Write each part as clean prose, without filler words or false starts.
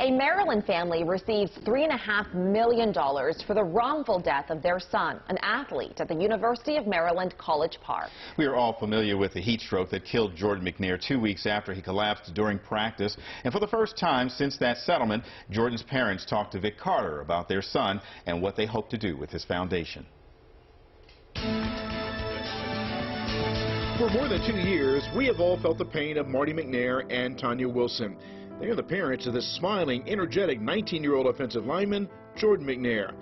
A Maryland family receives $3.5 million for the wrongful death of their son, an athlete at the University of Maryland College Park. We are all familiar with the heat stroke that killed Jordan McNair 2 weeks after he collapsed during practice. And for the first time since that settlement, Jordan's parents talked to Vic Carter about their son and what they hope to do with his foundation. For more than 2 years, we have all felt the pain of Marty McNair and Tanya Wilson. They are the parents of the smiling, energetic 19-year-old offensive lineman, Jordan McNair,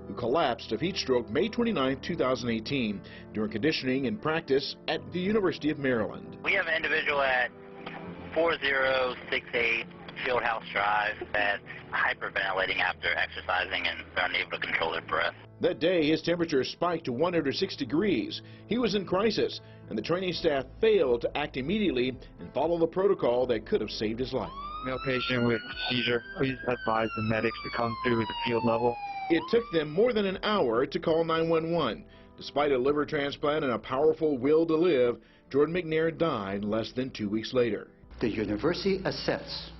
who collapsed of heat stroke May 29, 2018, during conditioning and practice at the University of Maryland. We have an individual at 4068 Fieldhouse Drive that's hyperventilating after exercising and unable to control their breath. That day, his temperature spiked to 106 degrees. He was in crisis, and the training staff failed to act immediately and follow the protocol that could have saved his life. Male patient with seizure. Please advise the medics to come through the field level. It took them more than an hour to call 911. Despite a liver transplant and a powerful will to live, Jordan McNair died less than 2 weeks later. The university accepts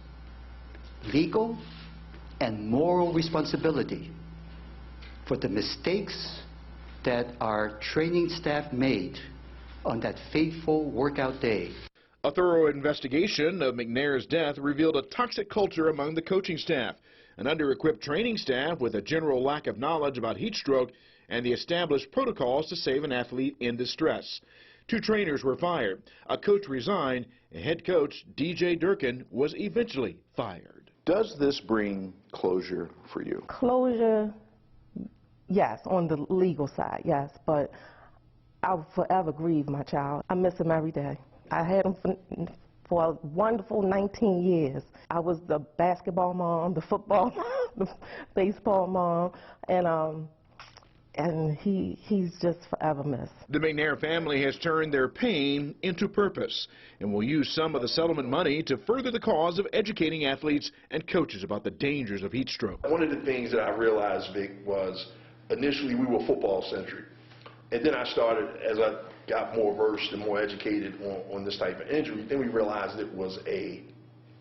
legal and moral responsibility for the mistakes that our training staff made on that fateful workout day. A thorough investigation of McNair's death revealed a toxic culture among the coaching staff, an under-equipped training staff with a general lack of knowledge about heat stroke, and the established protocols to save an athlete in distress. 2 trainers were fired, a coach resigned, and head coach DJ Durkin was eventually fired. Does this bring closure for you? Closure, yes, on the legal side, yes, but I will forever grieve my child. I miss him every day. I had him for a wonderful 19 years. I was the basketball mom, the football mom, the baseball mom, and he's just forever missed. The McNair family has turned their pain into purpose and will use some of the settlement money to further the cause of educating athletes and coaches about the dangers of heat stroke. One of the things that I realized, Vic, was initially we were football-centric. And then I started, as I got more versed and more educated on this type of injury, then we realized it was a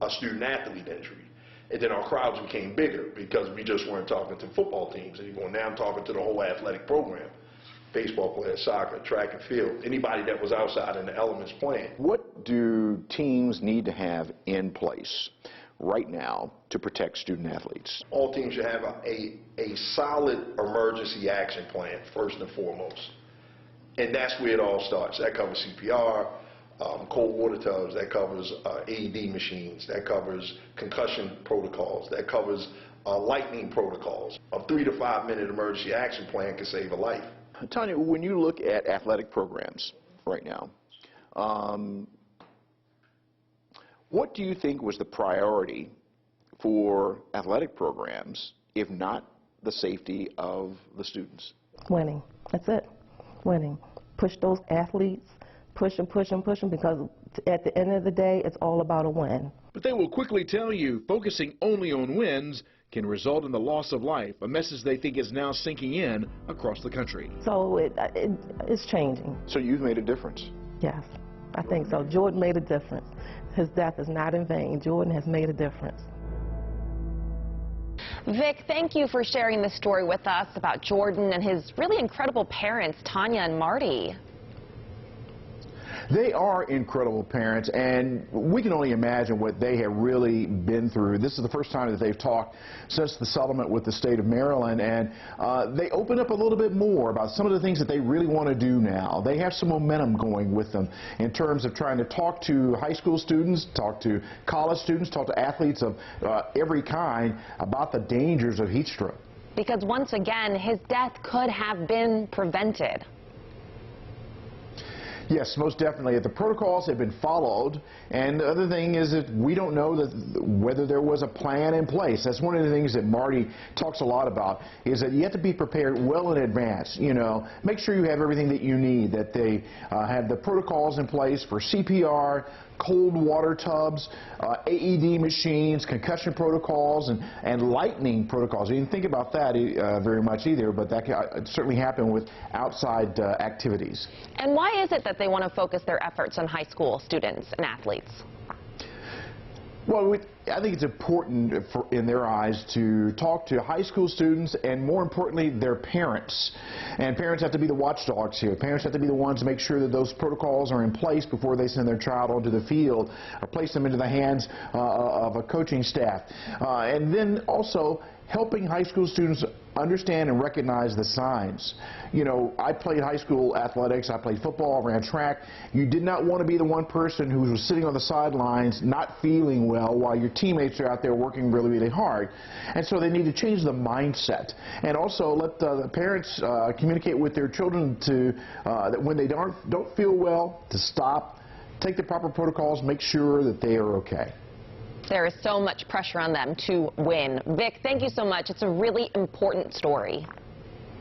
student-athlete injury. And then our crowds became bigger because we just weren't talking to football teams anymore. Now I'm talking to the whole athletic program. Baseball players, soccer, track and field, anybody that was outside in the elements playing. What do teams need to have in place right now to protect student athletes? All teams should have a solid emergency action plan, first and foremost. And that's where it all starts. That covers CPR, cold water tubs, that covers AED machines, that covers concussion protocols, that covers lightning protocols. A 3 to 5 minute emergency action plan can save a life. Tanya, when you look at athletic programs right now, what do you think was the priority for athletic programs, if not the safety of the students? Winning. That's it. Winning. Push those athletes, push them, because at the end of the day, it's all about a win. But they will quickly tell you focusing only on wins can result in the loss of life, a message they think is now sinking in across the country. So it's changing. So you've made a difference? Yes, I think so. Jordan made a difference. His death is not in vain. Jordan has made a difference. Vic, thank you for sharing this story with us about Jordan and his really incredible parents, Tanya and Marty. They are incredible parents, and we can only imagine what they have really been through. This is the first time that they've talked since the settlement with the state of Maryland, and they opened up a little bit more about some of the things that they really want to do now. They have some momentum going with them in terms of trying to talk to high school students, talk to college students, talk to athletes of every kind about the dangers of heat stroke. Because once again, his death could have been prevented. Yes, most definitely. The protocols have been followed, and the other thing is that we don't know whether there was a plan in place. That's one of the things that Marty talks a lot about, is that you have to be prepared well in advance. You know, make sure you have everything that you need, that they have the protocols in place for CPR, cold water tubs, AED machines, concussion protocols, and lightning protocols. You didn't think about that very much either, but that can certainly happen with outside activities. And why is it that they want to focus their efforts on high school students and athletes? Well, I think it's important in their eyes to talk to high school students and, more importantly, their parents. And parents have to be the watchdogs here. Parents have to be the ones to make sure that those protocols are in place before they send their child onto the field or place them into the hands of a coaching staff. And then also helping high school students understand and recognize the signs. You know, I played high school athletics, I played football, ran track. You did not want to be the one person who was sitting on the sidelines not feeling well while your teammates are out there working really, really hard. And so they need to change the mindset. And also let the parents communicate with their children to that when they don't feel well, to stop, take the proper protocols, make sure that they are okay. There is so much pressure on them to win. Vic, thank you so much. It's a really important story.